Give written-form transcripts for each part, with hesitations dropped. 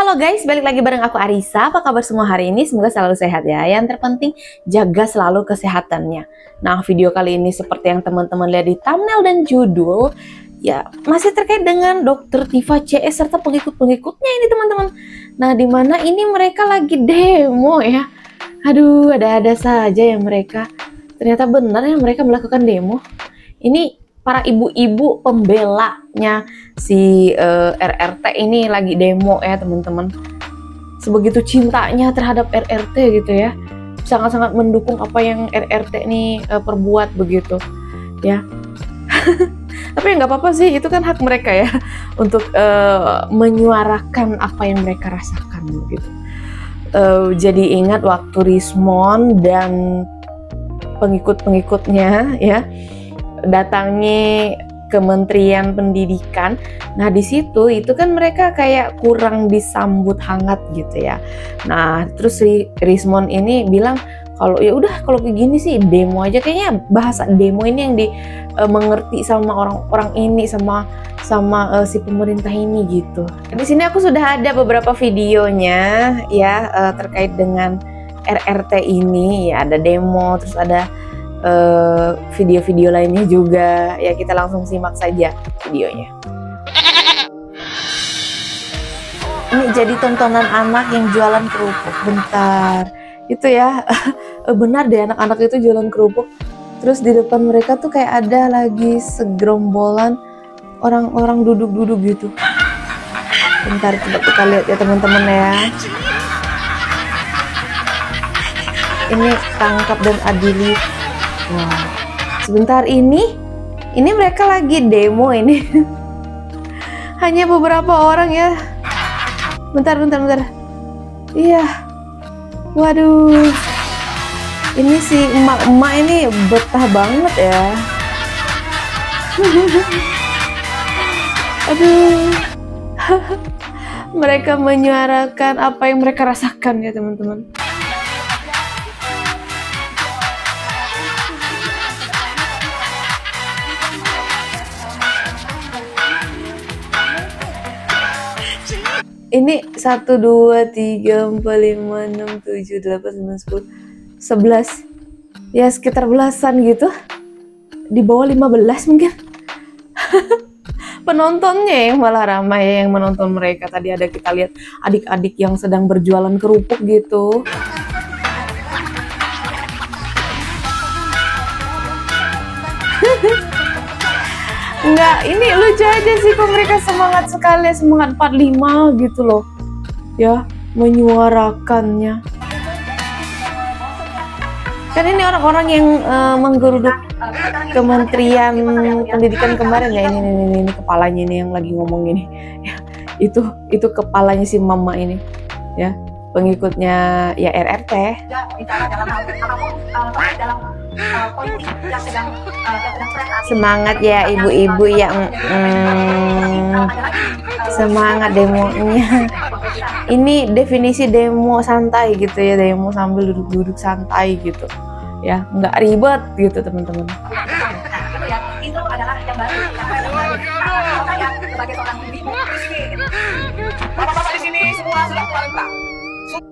Halo guys, balik lagi bareng aku Arisa. Apa kabar semua hari ini? Semoga selalu sehat ya. Yang terpenting jaga selalu kesehatannya. Nah, video kali ini seperti yang teman-teman lihat di thumbnail dan judul, ya masih terkait dengan Dr. Tiva CS serta pengikut-pengikutnya ini teman-teman. Nah, dimana ini mereka lagi demo ya. Aduh, ada-ada saja ya mereka. Ternyata benar ya mereka melakukan demo. Ini para ibu-ibu pembelanya si RRT ini lagi demo ya teman-teman. Sebegitu cintanya terhadap RRT gitu ya, sangat-sangat mendukung apa yang RRT ini perbuat begitu ya. Tapi nggak apa-apa sih, itu kan hak mereka ya untuk menyuarakan apa yang mereka rasakan begitu. Jadi ingat waktu Rismon dan pengikut-pengikutnya ya datangi Kementerian Pendidikan. Nah di situ itu kan mereka kayak kurang disambut hangat gitu ya. Nah terus Rismon ini bilang kalau ya udah kalau kayak gini sih demo aja, kayaknya bahasa demo ini yang mengerti sama orang-orang ini sama si pemerintah ini gitu. Di sini aku sudah ada beberapa videonya ya terkait dengan RRT ini ya, ada demo terus ada video-video lainnya juga ya, kita langsung simak saja videonya. Ini jadi tontonan anak yang jualan kerupuk. Bentar, itu ya benar deh anak-anak itu jualan kerupuk. Terus di depan mereka tuh kayak ada lagi segerombolan orang-orang duduk-duduk gitu. Bentar, coba kita lihat ya teman-teman ya. Ini tangkap dan adili. Nah, sebentar ini mereka lagi demo ini. Hanya beberapa orang ya. Bentar. Iya. Waduh. Ini si emak-emak ini betah banget ya. Aduh. Mereka menyuarakan apa yang mereka rasakan ya teman-teman. Ini 1, 2, 3, 4, 5, 6, 7, 8, 9, 10, 11. Ya sekitar belasan gitu. Di bawah 15 mungkin. Penontonnya yang malah ramai yang menonton mereka. Tadi ada kita lihat adik-adik yang sedang berjualan kerupuk gitu. Enggak, ini lucu aja sih kok mereka semangat sekali, semangat 45 gitu loh ya, menyuarakannya. Kan ini orang-orang yang menggeruduk Kementerian Pendidikan kemarin ya, ini kepalanya ini yang lagi ngomong ini ya, itu kepalanya si mama ini ya, pengikutnya ya RRT. Semangat ya ibu-ibu yang semangat demonya. Ini definisi demo santai gitu ya, demo sambil duduk-duduk santai gitu ya, nggak ribet gitu teman-teman. Itu adalah yang baru yang sebagai seorang ibu miskin. Bapak-bapak di sini semua sudah keluar.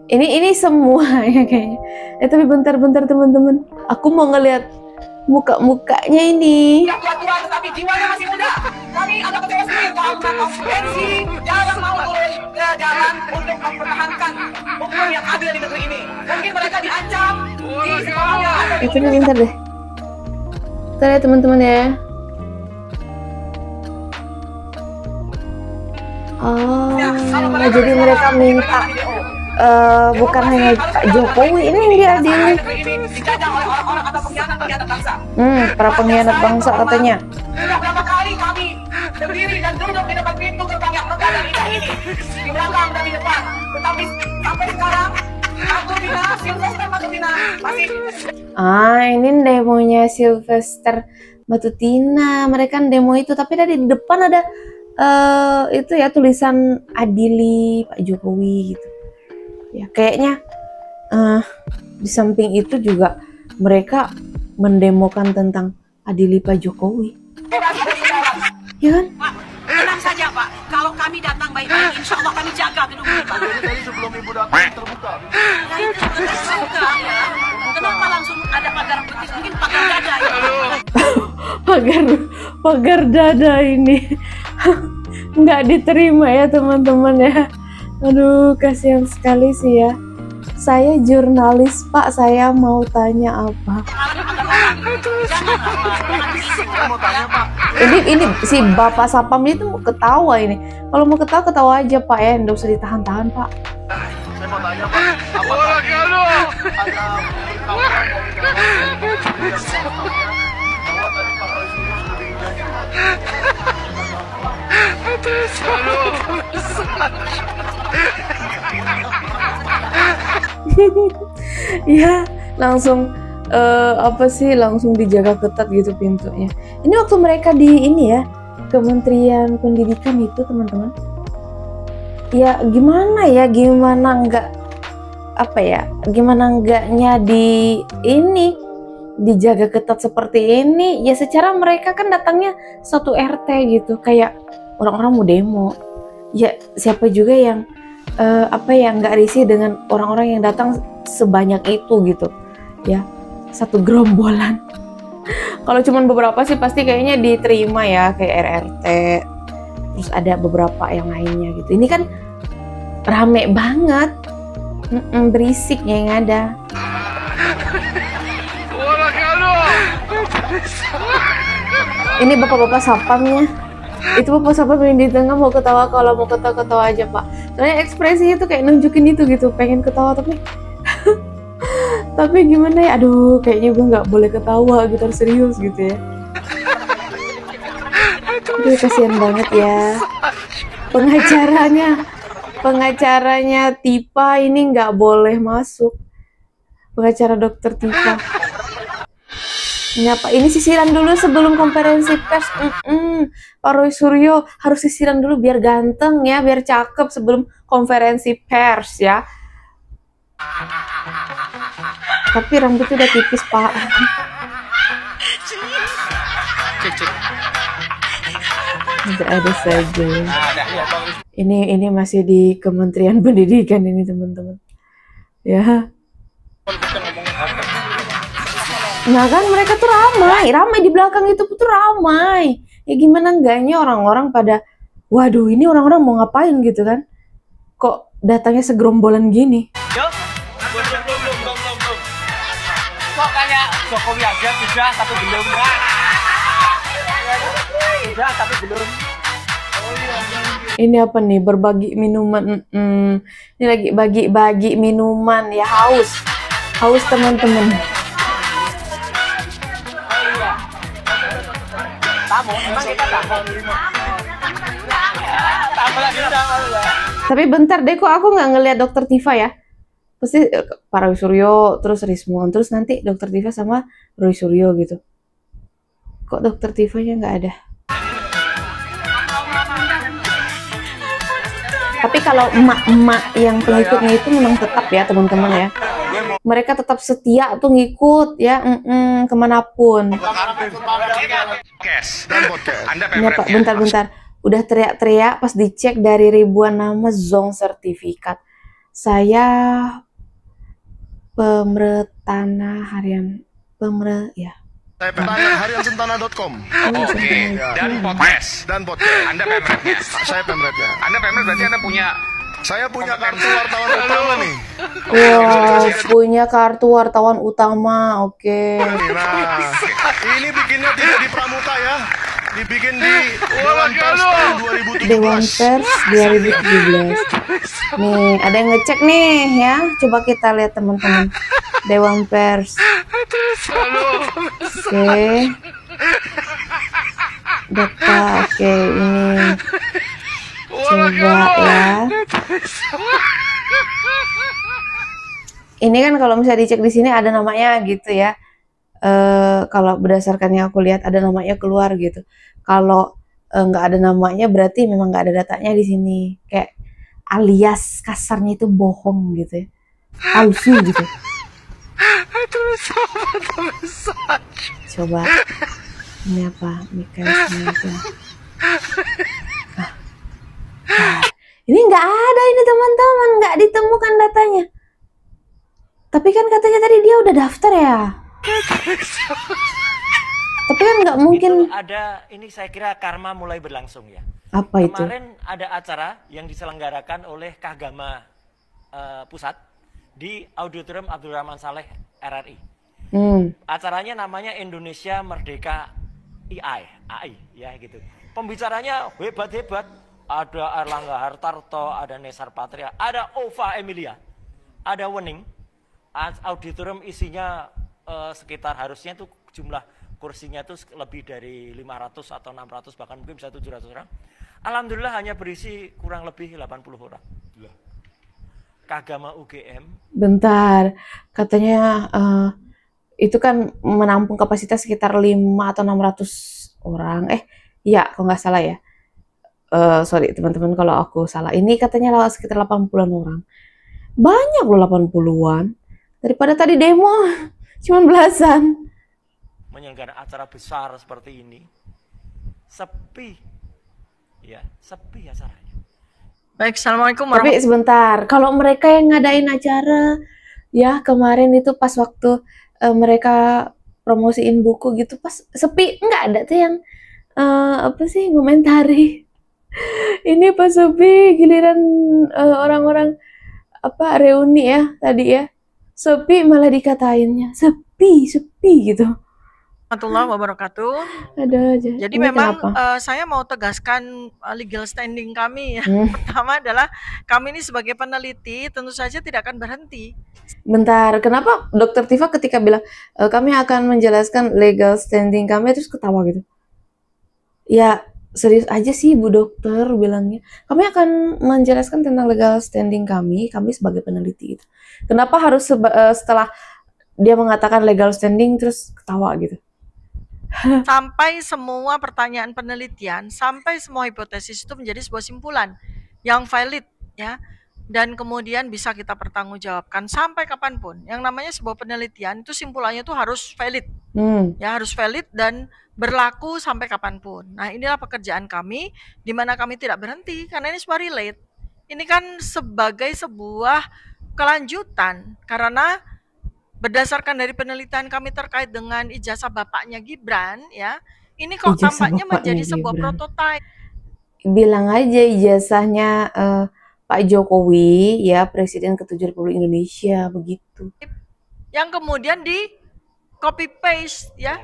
Ini semua ya kayaknya. Tapi bentar teman-teman, aku mau ngeliat muka-mukanya ini. Yang tua-tua tetapi jiwanya masih muda. Kami agak kecewa sekali kaum pensi jarang mau turun ke jalan untuk mempertahankan hukum yang adil di negeri ini. Mungkin mereka diancam di sekolahnya. Itu nih bentar deh. Bentar ya teman-teman ya. Oh, ya, jadi mereka minta bukan hanya Pak Jokowi ini yang diadili. Para pengkhianat bangsa katanya. Sudah berapa kali kami berdiri dan duduk di depan pintu gerbang yang megah dan indah ini, di belakang dan di depan, tetapi sampai sekarang Matutina, Sylvester Matutina masih. Ini demonya Sylvester Matutina. Mereka demo itu, tapi tadi di depan ada itu ya tulisan adili Pak Jokowi gitu. Ya kayaknya di samping itu juga mereka mendemokan tentang adili Pak Jokowi. Ya kan? Tenang saja Pak, kalau kami datang baik-baik, insya Allah kami jaga gedung ini, Pak. Jadi tadi sebelum ibu datang terbuka. Nah, itu terbuka ya. Kenapa langsung ada pagar putih? Mungkin pagar dada ya. pagar dada ini nggak diterima ya teman-teman ya. Aduh, kasihan sekali sih ya. Saya jurnalis, Pak, saya mau tanya apa? Saya mau tanya, Pak. Ini si Bapak Sapam itu mau ketawa ini. Kalau mau ketawa, ketawa aja, Pak ya. Nggak usah ditahan-tahan, Pak. Saya mau tanya, Pak. Apakah ada pemberitahuan dari dalam bahwa tadi Pak Roy Suryo sudah Ya, langsung langsung dijaga ketat gitu pintunya. Ini waktu mereka di ini ya, Kementerian Pendidikan itu, teman-teman. Ya gimana enggaknya di ini dijaga ketat seperti ini ya. Secara mereka kan datangnya satu RT gitu, kayak orang-orang mau demo ya. Siapa juga yang nggak risih dengan orang-orang yang datang sebanyak itu gitu ya, satu gerombolan. Kalau cuman beberapa sih pasti kayaknya diterima ya, kayak RRT, terus ada beberapa yang lainnya gitu. Ini kan rame banget, berisiknya yang ada. Ini bapak-bapak sapamnya. Itu bapak sapam yang di tengah mau ketawa, kalau mau ketawa-ketawa aja, Pak. Soalnya ekspresinya tuh kayak nunjukin itu gitu, pengen ketawa tapi tapi gimana ya, aduh kayaknya gue nggak boleh ketawa gitu, harus serius gitu ya. Aduh, kasihan banget ya. Pengacaranya Tifa ini nggak boleh masuk. Pengacara dokter Tifa. Ini sisiran dulu sebelum konferensi pers. Pak Roy Suryo harus sisiran dulu biar ganteng ya, biar cakep sebelum konferensi pers ya. Tapi rambutnya udah tipis, Pak. Ada saja. Ini masih di Kementerian Pendidikan ini, teman-teman. Ya. Nah kan mereka tuh ramai di belakang itu tuh ramai. Ya gimana enggaknya orang-orang pada, waduh ini orang-orang mau ngapain gitu kan? Kok datangnya segerombolan gini? Kok kayak Jokowi aja sudah tapi belum. Sudah tapi belum. Ini apa nih? Berbagi minuman. Ini lagi bagi-bagi minuman ya, haus teman-teman. Tamu, emang kita tamu. Tapi bentar deh, kok aku nggak ngelihat dokter Tifa ya? Pasti Pak Roy Suryo, terus Rismon, terus nanti dokter Tifa sama Roy Suryo gitu. Kok dokter Tifanya nggak ada? Tapi kalau emak-emak yang pengikutnya itu memang tetap ya teman-teman ya. Mereka tetap setia tuh ngikut ya, kemanapun. Ya Pak, bentar. Udah teriak-teriak pas dicek dari ribuan nama zong sertifikat. Saya Pemretana Harian ya. Saya Pemretana hariansentana.com. Oke. Dan podcast. Anda pemretnya. Saya pemretnya. Anda pemret berarti Anda punya. Saya punya kartu wartawan utama nih. Wow, punya kartu wartawan utama. Oke. Nah, ini bikinnya tidak di Pramuka ya. Dibikin di Dewan Pers tahun 2017. Dewan Pers 2017. Nih, ada yang ngecek nih ya. Coba kita lihat teman-teman. Dewan Pers. Oke. Data, oke, ini. Coba ya. Ini kan kalau misalnya dicek di sini ada namanya gitu ya. Kalau berdasarkan yang aku lihat ada namanya keluar gitu. Kalau nggak ada namanya berarti memang nggak ada datanya di sini. Kayak alias kasarnya itu bohong gitu ya, palsu gitu. Coba ini apa? Mekanisme itu. Ini nggak ada ini teman-teman, nggak ditemukan datanya. Tapi kan katanya tadi dia udah daftar ya. Tapi kan nggak mungkin. Itu ada, ini saya kira karma mulai berlangsung ya. Apa itu? Kemarin ada acara yang diselenggarakan oleh Kagama Pusat di Auditorium Abdurrahman Saleh RRI. Acaranya namanya Indonesia Merdeka AI ya gitu. Pembicaranya hebat-hebat. Ada Erlangga Hartarto, ada Nesar Patria, ada Ova Emilia, ada Wening. Auditorium isinya sekitar harusnya tuh jumlah kursinya tuh lebih dari 500 atau 600 bahkan mungkin bisa 700 orang. Alhamdulillah hanya berisi kurang lebih 80 orang. Kagama UGM. Bentar, katanya itu kan menampung kapasitas sekitar 5 atau 600 orang. Iya, kalau nggak salah ya. Sorry teman-teman kalau aku salah. Ini katanya sekitar 80-an orang. Banyak loh 80-an. Daripada tadi demo cuman belasan. Menyelenggarakan acara besar seperti ini sepi. Ya, sepi acaranya. Baik, assalamualaikum Tapi sebentar, kalau mereka yang ngadain acara ya kemarin itu pas waktu mereka promosiin buku gitu pas sepi, nggak ada tuh yang apa sih ngomentari. Ini pas sepi, giliran orang-orang apa reuni ya tadi ya, sepi malah dikatainnya sepi gitu. warahmatullahi wabarakatuh. Ada aja. Jadi Ini memang kenapa? saya mau tegaskan legal standing kami ya. Pertama adalah kami ini sebagai peneliti tentu saja tidak akan berhenti. Bentar, kenapa Dokter Tifa ketika bilang kami akan menjelaskan legal standing kami terus ketawa gitu? Ya serius aja sih Bu Dokter bilangnya. Kami akan menjelaskan tentang legal standing kami sebagai peneliti itu. Kenapa harus setelah dia mengatakan legal standing terus ketawa gitu? Sampai semua pertanyaan penelitian, sampai semua hipotesis itu menjadi sebuah simpulan yang valid ya. Dan kemudian bisa kita pertanggungjawabkan sampai kapanpun. Yang namanya sebuah penelitian itu simpulannya itu harus valid. Ya harus valid dan berlaku sampai kapanpun. Nah inilah pekerjaan kami, di mana kami tidak berhenti karena ini sebuah relate. Ini kan sebagai sebuah kelanjutan karena berdasarkan dari penelitian kami terkait dengan ijazah bapaknya Gibran ya, ini kok Ijazah tampaknya bapaknya menjadi sebuah Gibran. prototipe. Bilang aja ijazahnya Pak Jokowi ya Presiden ke-70 Indonesia begitu. Yang kemudian di copy paste ya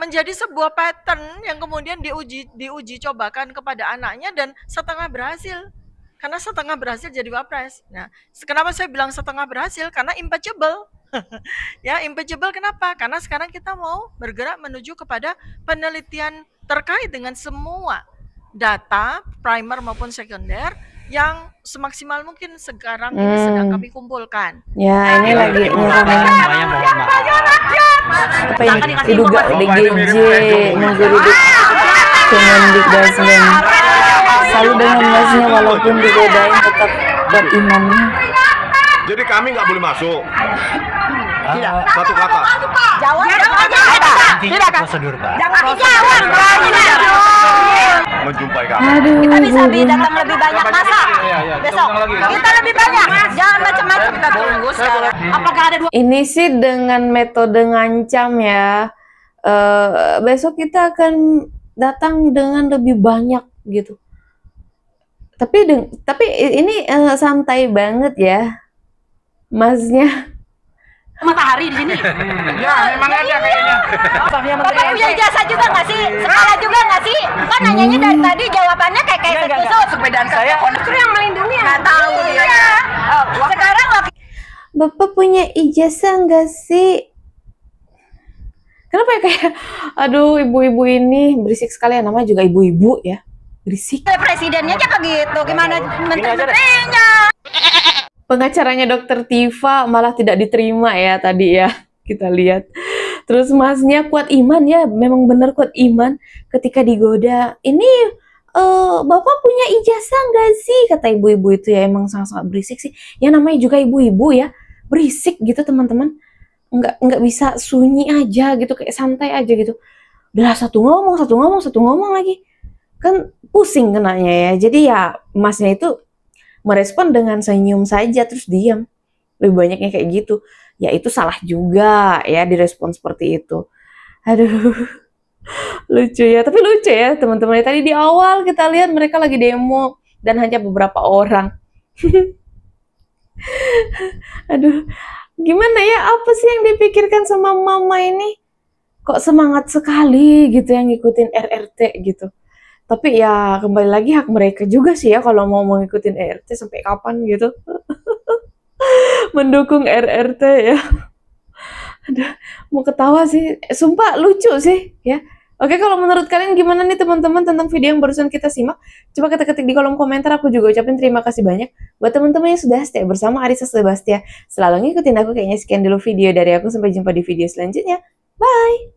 menjadi sebuah pattern yang kemudian diuji cobakan kepada anaknya dan setengah berhasil. Karena setengah berhasil jadi wapres. Nah, kenapa saya bilang setengah berhasil? Karena impeachable. Ya, impeachable kenapa? Karena sekarang kita mau bergerak menuju kepada penelitian terkait dengan semua data primer maupun sekunder yang semaksimal mungkin sekarang ini sedang kami kumpulkan. Ya, ini lagi Semuanya mohon maaf. apa ini? Diduga DGJ menggeruduk Kemendikbudristek. Selalu dengan masnya walaupun digodain tetap berimannya. Jadi kami nggak boleh masuk. Tidak. Satu kata. Jawab aja. Tidak kan? Prosedur, Pak. Jangan dijawab. Menjumpai kami. Aduh, Kita bisa Bun. datang lebih banyak masa. Besok kita lebih banyak. Jangan macam-macam kita tunggu sekarang. Apakah ada dua? Ini sih dengan metode ngancam ya. Besok kita akan datang dengan lebih banyak gitu. Tapi ini santai banget ya, masnya. Matahari di sini. Ya, memang ada kayaknya. Bapak punya ijazah juga nggak sih? Sekolah juga nggak sih? Kan nanyanya dari tadi jawabannya kayak kusut. Sepedaan saya Justru yang melindungi. Nggak tahu dia. Sekarang Bapak punya ijazah nggak sih? Kenapa ya kayak, aduh ibu-ibu ini berisik sekali ya, namanya juga ibu-ibu ya, berisik. presidennya aja begitu. Gimana menteri-menterinya? Pengacaranya Dokter Tifa malah tidak diterima ya tadi ya, kita lihat. Terus masnya kuat iman ya, memang benar kuat iman ketika digoda. Ini Bapak punya ijazah nggak sih? Kata ibu-ibu itu ya, emang sangat-sangat berisik sih. Ya namanya juga ibu-ibu ya, berisik gitu teman-teman. Nggak bisa sunyi aja gitu, kayak santai aja gitu. Udah satu ngomong lagi. Kan pusing kenanya ya. Jadi ya masnya itu merespon dengan senyum saja terus diam. Lebih banyaknya kayak gitu. Ya itu salah juga ya direspon seperti itu. Aduh, lucu ya. Tapi lucu ya teman-teman. Tadi di awal kita lihat mereka lagi demo dan hanya beberapa orang. Aduh, gimana ya? Apa sih yang dipikirkan sama mama ini? Kok semangat sekali gitu yang ngikutin RRT gitu. Tapi ya kembali lagi hak mereka juga sih ya kalau mau ngikutin RRT sampai kapan gitu. Mendukung RRT ya. Aduh, mau ketawa sih. Sumpah lucu sih ya. Oke, kalau menurut kalian gimana nih teman-teman tentang video yang barusan kita simak? Coba kita ketik di kolom komentar. Aku juga ucapin terima kasih banyak buat teman-teman yang sudah stay bersama Arissa Sebastia. Selalu ngikutin aku. Kayaknya sekian dulu video dari aku. Sampai jumpa di video selanjutnya. Bye!